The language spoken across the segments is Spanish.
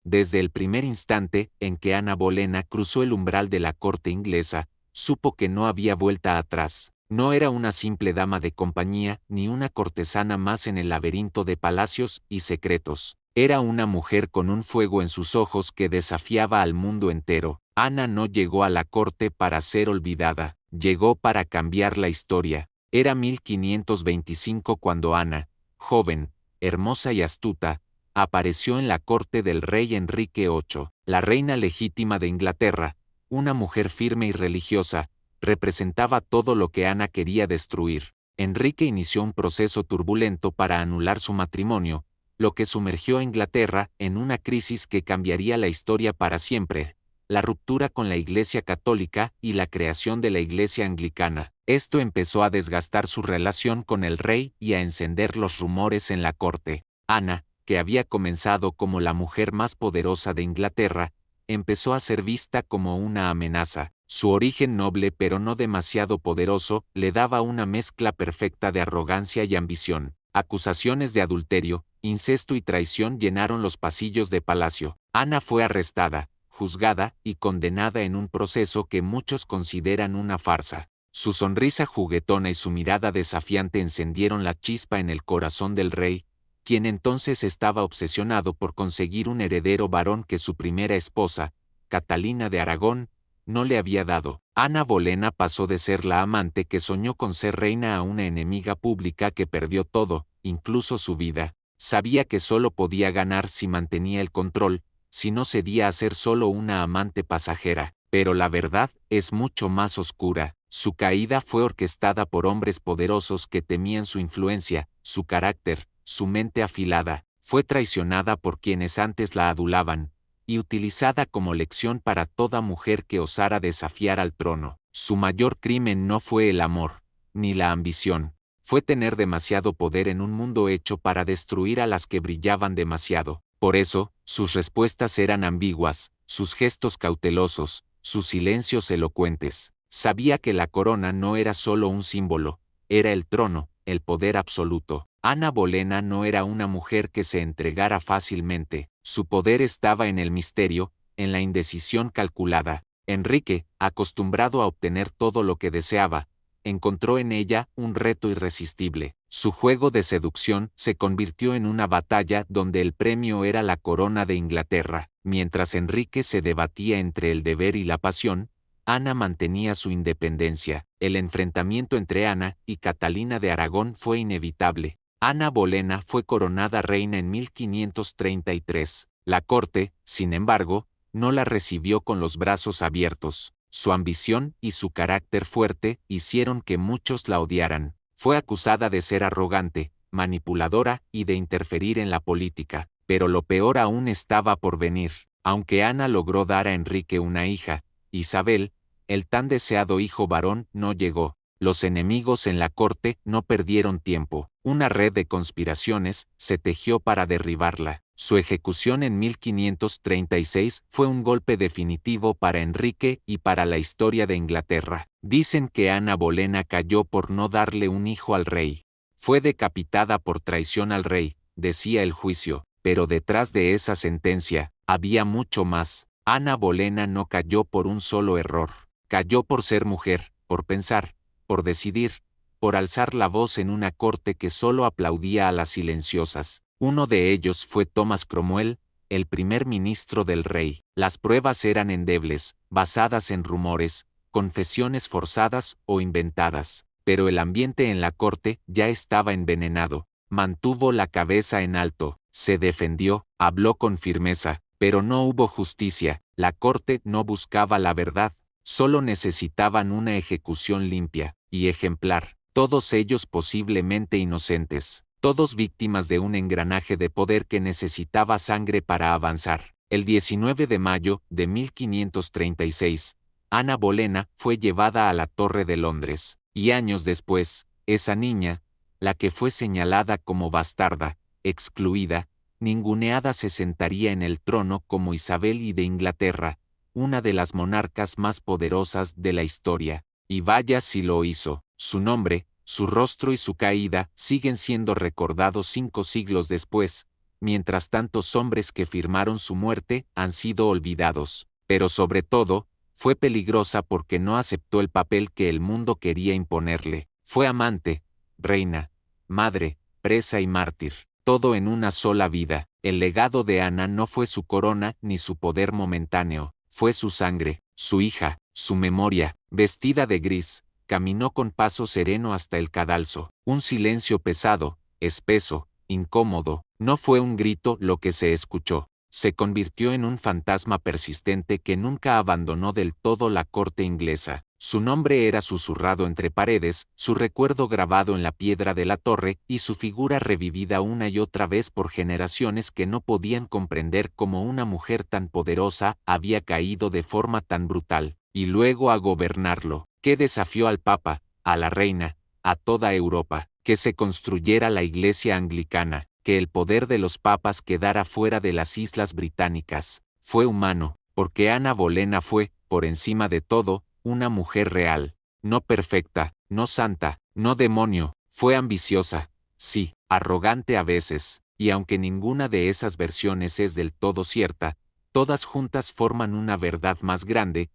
Desde el primer instante en que Ana Bolena cruzó el umbral de la corte inglesa, supo que no había vuelta atrás. No era una simple dama de compañía, ni una cortesana más en el laberinto de palacios y secretos. Era una mujer con un fuego en sus ojos que desafiaba al mundo entero. Ana no llegó a la corte para ser olvidada, llegó para cambiar la historia. Era 1525 cuando Ana, joven, hermosa y astuta, apareció en la corte del rey Enrique VIII, la reina legítima de Inglaterra, una mujer firme y religiosa, representaba todo lo que Ana quería destruir. Enrique inició un proceso turbulento para anular su matrimonio, lo que sumergió a Inglaterra en una crisis que cambiaría la historia para siempre, la ruptura con la Iglesia Católica y la creación de la Iglesia Anglicana. Esto empezó a desgastar su relación con el rey y a encender los rumores en la corte. Ana, que había comenzado como la mujer más poderosa de Inglaterra, empezó a ser vista como una amenaza. Su origen noble pero no demasiado poderoso le daba una mezcla perfecta de arrogancia y ambición. Acusaciones de adulterio, incesto y traición llenaron los pasillos de palacio. Ana fue arrestada, juzgada y condenada en un proceso que muchos consideran una farsa. Su sonrisa juguetona y su mirada desafiante encendieron la chispa en el corazón del rey, quien entonces estaba obsesionado por conseguir un heredero varón que su primera esposa, Catalina de Aragón, no le había dado. Ana Bolena pasó de ser la amante que soñó con ser reina a una enemiga pública que perdió todo, incluso su vida. Sabía que solo podía ganar si mantenía el control, si no cedía a ser solo una amante pasajera. Pero la verdad es mucho más oscura. Su caída fue orquestada por hombres poderosos que temían su influencia, su carácter, su mente afilada. Fue traicionada por quienes antes la adulaban, y utilizada como lección para toda mujer que osara desafiar al trono. Su mayor crimen no fue el amor, ni la ambición, fue tener demasiado poder en un mundo hecho para destruir a las que brillaban demasiado. Por eso, sus respuestas eran ambiguas, sus gestos cautelosos, sus silencios elocuentes. Sabía que la corona no era solo un símbolo, era el trono, el poder absoluto. Ana Bolena no era una mujer que se entregara fácilmente. Su poder estaba en el misterio, en la indecisión calculada. Enrique, acostumbrado a obtener todo lo que deseaba, encontró en ella un reto irresistible. Su juego de seducción se convirtió en una batalla donde el premio era la corona de Inglaterra. Mientras Enrique se debatía entre el deber y la pasión, Ana mantenía su independencia. El enfrentamiento entre Ana y Catalina de Aragón fue inevitable. Ana Bolena fue coronada reina en 1533. La corte, sin embargo, no la recibió con los brazos abiertos. Su ambición y su carácter fuerte hicieron que muchos la odiaran. Fue acusada de ser arrogante, manipuladora y de interferir en la política. Pero lo peor aún estaba por venir. Aunque Ana logró dar a Enrique una hija, Isabel, el tan deseado hijo varón no llegó. Los enemigos en la corte no perdieron tiempo. Una red de conspiraciones se tejió para derribarla. Su ejecución en 1536 fue un golpe definitivo para Enrique y para la historia de Inglaterra. Dicen que Ana Bolena cayó por no darle un hijo al rey. Fue decapitada por traición al rey, decía el juicio, pero detrás de esa sentencia había mucho más. Ana Bolena no cayó por un solo error. Cayó por ser mujer, por pensar, por decidir, por alzar la voz en una corte que solo aplaudía a las silenciosas. Uno de ellos fue Thomas Cromwell, el primer ministro del rey. Las pruebas eran endebles, basadas en rumores, confesiones forzadas o inventadas, pero el ambiente en la corte ya estaba envenenado. Mantuvo la cabeza en alto, se defendió, habló con firmeza, pero no hubo justicia. La corte no buscaba la verdad, solo necesitaban una ejecución limpia y ejemplar. Todos ellos posiblemente inocentes, todos víctimas de un engranaje de poder que necesitaba sangre para avanzar. El 19 de mayo de 1536, Ana Bolena fue llevada a la Torre de Londres, y años después, esa niña, la que fue señalada como bastarda, excluida, ninguneada, se sentaría en el trono como Isabel I de Inglaterra, una de las monarcas más poderosas de la historia. Y vaya si lo hizo. Su nombre, su rostro y su caída siguen siendo recordados 5 siglos después, mientras tantos hombres que firmaron su muerte han sido olvidados. Pero sobre todo, fue peligrosa porque no aceptó el papel que el mundo quería imponerle. Fue amante, reina, madre, presa y mártir, todo en una sola vida. El legado de Ana no fue su corona ni su poder momentáneo, fue su sangre, su hija, su memoria. Vestida de gris, caminó con paso sereno hasta el cadalso. Un silencio pesado, espeso, incómodo. No fue un grito lo que se escuchó. Se convirtió en un fantasma persistente que nunca abandonó del todo la corte inglesa. Su nombre era susurrado entre paredes, su recuerdo grabado en la piedra de la torre y su figura revivida una y otra vez por generaciones que no podían comprender cómo una mujer tan poderosa había caído de forma tan brutal, y luego a gobernarlo, que desafió al Papa, a la reina, a toda Europa, que se construyera la Iglesia anglicana, que el poder de los papas quedara fuera de las islas británicas. Fue humano, porque Ana Bolena fue, por encima de todo, una mujer real, no perfecta, no santa, no demonio, fue ambiciosa, sí, arrogante a veces, y aunque ninguna de esas versiones es del todo cierta, todas juntas forman una verdad más grande.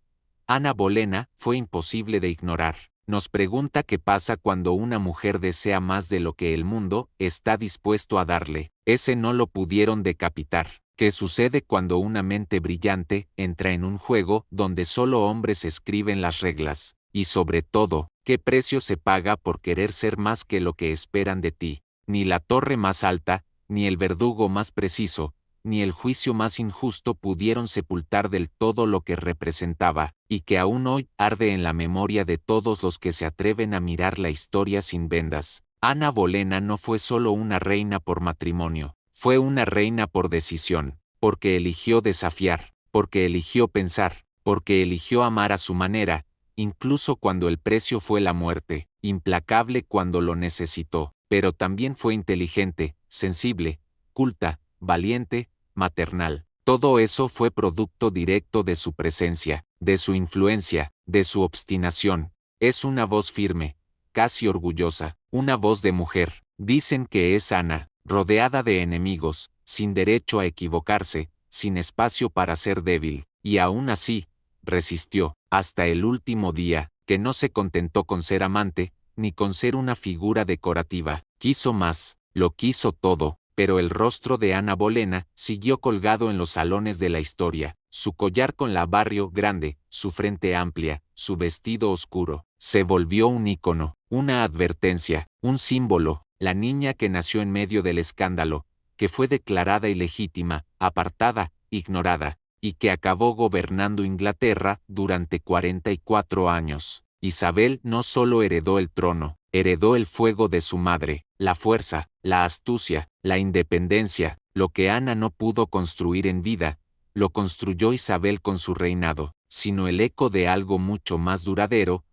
Ana Bolena fue imposible de ignorar. Nos pregunta qué pasa cuando una mujer desea más de lo que el mundo está dispuesto a darle. Ese no lo pudieron decapitar. ¿Qué sucede cuando una mente brillante entra en un juego donde solo hombres escriben las reglas? Y sobre todo, ¿qué precio se paga por querer ser más que lo que esperan de ti? Ni la torre más alta, ni el verdugo más preciso, ni el juicio más injusto pudieron sepultar del todo lo que representaba, y que aún hoy arde en la memoria de todos los que se atreven a mirar la historia sin vendas. Ana Bolena no fue solo una reina por matrimonio, fue una reina por decisión, porque eligió desafiar, porque eligió pensar, porque eligió amar a su manera, incluso cuando el precio fue la muerte, implacable cuando lo necesitó, pero también fue inteligente, sensible, culta, valiente, maternal. Todo eso fue producto directo de su presencia, de su influencia, de su obstinación. Es una voz firme, casi orgullosa, una voz de mujer. Dicen que es Ana, rodeada de enemigos, sin derecho a equivocarse, sin espacio para ser débil, y aún así, resistió, hasta el último día, que no se contentó con ser amante, ni con ser una figura decorativa. Quiso más, lo quiso todo. Pero el rostro de Ana Bolena siguió colgado en los salones de la historia, su collar con la barrio grande, su frente amplia, su vestido oscuro, se volvió un ícono, una advertencia, un símbolo, la niña que nació en medio del escándalo, que fue declarada ilegítima, apartada, ignorada, y que acabó gobernando Inglaterra durante 44 años. Isabel no solo heredó el trono, heredó el fuego de su madre, la fuerza, la astucia, la independencia, lo que Ana no pudo construir en vida, lo construyó Isabel con su reinado, sino el eco de algo mucho más duradero,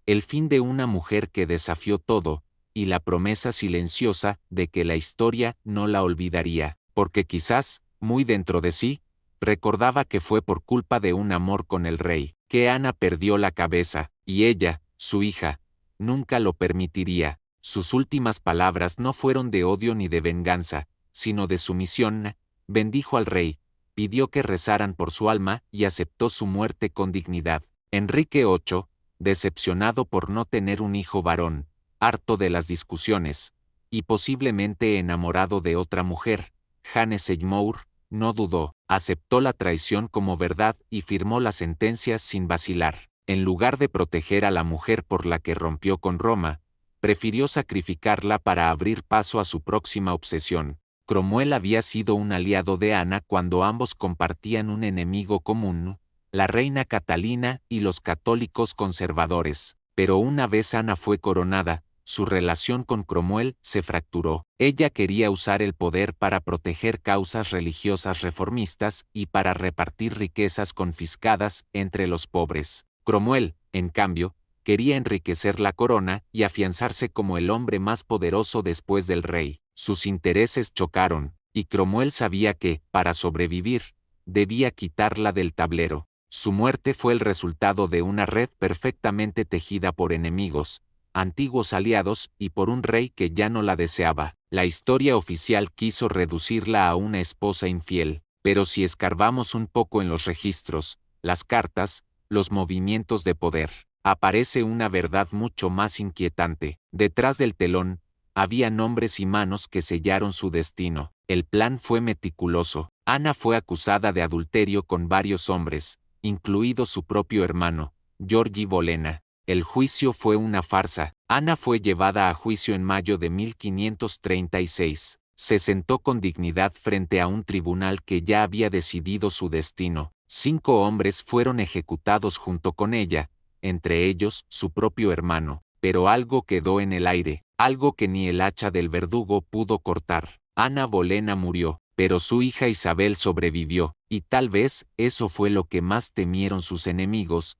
el fin de una mujer que desafió todo, y la promesa silenciosa de que la historia no la olvidaría, porque quizás, muy dentro de sí, recordaba que fue por culpa de un amor con el rey, que Ana perdió la cabeza, y ella, su hija, nunca lo permitiría. Sus últimas palabras no fueron de odio ni de venganza, sino de sumisión. Bendijo al rey, pidió que rezaran por su alma y aceptó su muerte con dignidad. Enrique VIII, decepcionado por no tener un hijo varón, harto de las discusiones, y posiblemente enamorado de otra mujer, Jane Seymour, no dudó, aceptó la traición como verdad y firmó la sentencia sin vacilar. En lugar de proteger a la mujer por la que rompió con Roma, prefirió sacrificarla para abrir paso a su próxima obsesión. Cromwell había sido un aliado de Ana cuando ambos compartían un enemigo común, la reina Catalina y los católicos conservadores. Pero una vez Ana fue coronada, su relación con Cromwell se fracturó. Ella quería usar el poder para proteger causas religiosas reformistas y para repartir riquezas confiscadas entre los pobres. Cromwell, en cambio, quería enriquecer la corona y afianzarse como el hombre más poderoso después del rey. Sus intereses chocaron, y Cromwell sabía que, para sobrevivir, debía quitarla del tablero. Su muerte fue el resultado de una red perfectamente tejida por enemigos, antiguos aliados y por un rey que ya no la deseaba. La historia oficial quiso reducirla a una esposa infiel, pero si escarbamos un poco en los registros, las cartas, los movimientos de poder, aparece una verdad mucho más inquietante. Detrás del telón, había nombres y manos que sellaron su destino. El plan fue meticuloso. Ana fue acusada de adulterio con varios hombres, incluido su propio hermano, Georgi Bolena. El juicio fue una farsa. Ana fue llevada a juicio en mayo de 1536. Se sentó con dignidad frente a un tribunal que ya había decidido su destino. 5 hombres fueron ejecutados junto con ella, entre ellos su propio hermano. Pero algo quedó en el aire, algo que ni el hacha del verdugo pudo cortar. Ana Bolena murió, pero su hija Isabel sobrevivió, y tal vez eso fue lo que más temieron sus enemigos,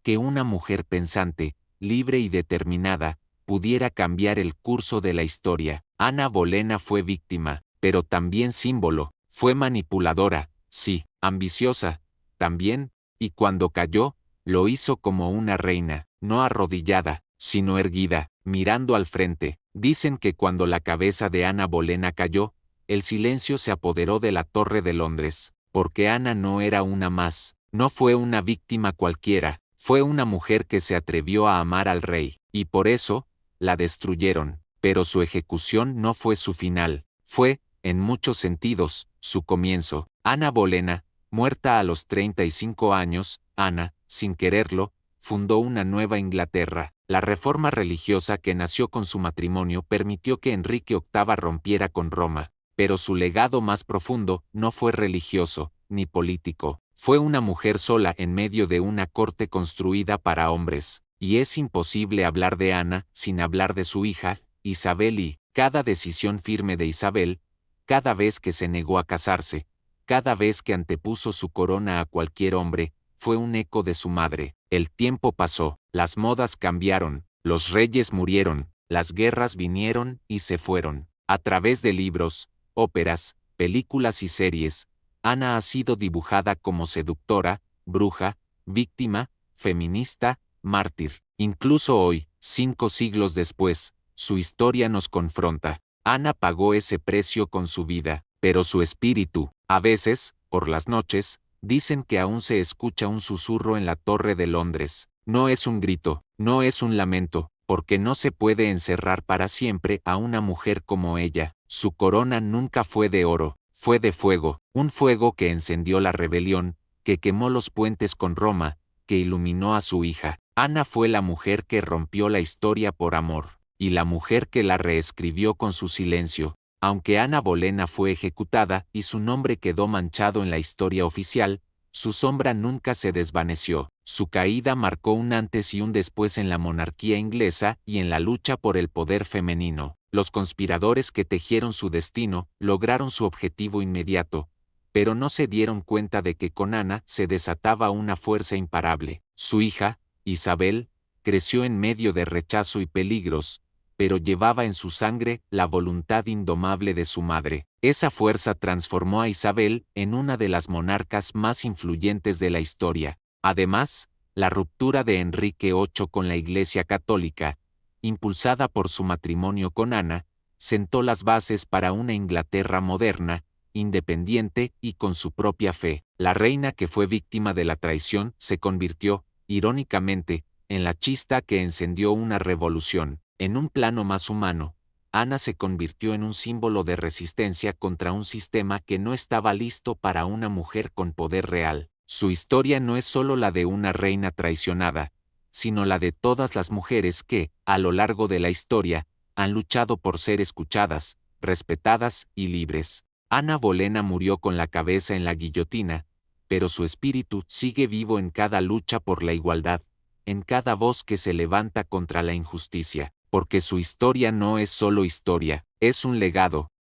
que una mujer pensante, libre y determinada, pudiera cambiar el curso de la historia. Ana Bolena fue víctima, pero también símbolo. Fue manipuladora, sí, ambiciosa, también, y cuando cayó, lo hizo como una reina, no arrodillada, sino erguida, mirando al frente. Dicen que cuando la cabeza de Ana Bolena cayó, el silencio se apoderó de la Torre de Londres, porque Ana no era una más, no fue una víctima cualquiera, fue una mujer que se atrevió a amar al rey, y por eso, la destruyeron, pero su ejecución no fue su final, fue, en muchos sentidos, su comienzo. Ana Bolena, muerta a los 35 años, Ana, sin quererlo, fundó una nueva Inglaterra. La reforma religiosa que nació con su matrimonio permitió que Enrique VIII rompiera con Roma, pero su legado más profundo no fue religioso, ni político. Fue una mujer sola en medio de una corte construida para hombres, y es imposible hablar de Ana sin hablar de su hija, Isabel, y cada decisión firme de Isabel, cada vez que se negó a casarse, cada vez que antepuso su corona a cualquier hombre, fue un eco de su madre. El tiempo pasó, las modas cambiaron, los reyes murieron, las guerras vinieron y se fueron. A través de libros, óperas, películas y series, Ana ha sido dibujada como seductora, bruja, víctima, feminista, mártir. Incluso hoy, 5 siglos después, su historia nos confronta. Ana pagó ese precio con su vida, pero su espíritu, a veces, por las noches, dicen que aún se escucha un susurro en la Torre de Londres. No es un grito, no es un lamento, porque no se puede encerrar para siempre a una mujer como ella. Su corona nunca fue de oro, fue de fuego, un fuego que encendió la rebelión, que quemó los puentes con Roma, que iluminó a su hija. Ana fue la mujer que rompió la historia por amor, y la mujer que la reescribió con su silencio. Aunque Ana Bolena fue ejecutada y su nombre quedó manchado en la historia oficial, su sombra nunca se desvaneció. Su caída marcó un antes y un después en la monarquía inglesa y en la lucha por el poder femenino. Los conspiradores que tejieron su destino lograron su objetivo inmediato, pero no se dieron cuenta de que con Ana se desataba una fuerza imparable. Su hija, Isabel, creció en medio de rechazo y peligros, pero llevaba en su sangre la voluntad indomable de su madre. Esa fuerza transformó a Isabel en una de las monarcas más influyentes de la historia. Además, la ruptura de Enrique VIII con la Iglesia Católica, impulsada por su matrimonio con Ana, sentó las bases para una Inglaterra moderna, independiente y con su propia fe. La reina que fue víctima de la traición se convirtió, irónicamente, en la chispa que encendió una revolución. En un plano más humano, Ana se convirtió en un símbolo de resistencia contra un sistema que no estaba listo para una mujer con poder real. Su historia no es solo la de una reina traicionada, sino la de todas las mujeres que, a lo largo de la historia, han luchado por ser escuchadas, respetadas y libres. Ana Bolena murió con la cabeza en la guillotina, pero su espíritu sigue vivo en cada lucha por la igualdad, en cada voz que se levanta contra la injusticia. Porque su historia no es solo historia, es un legado,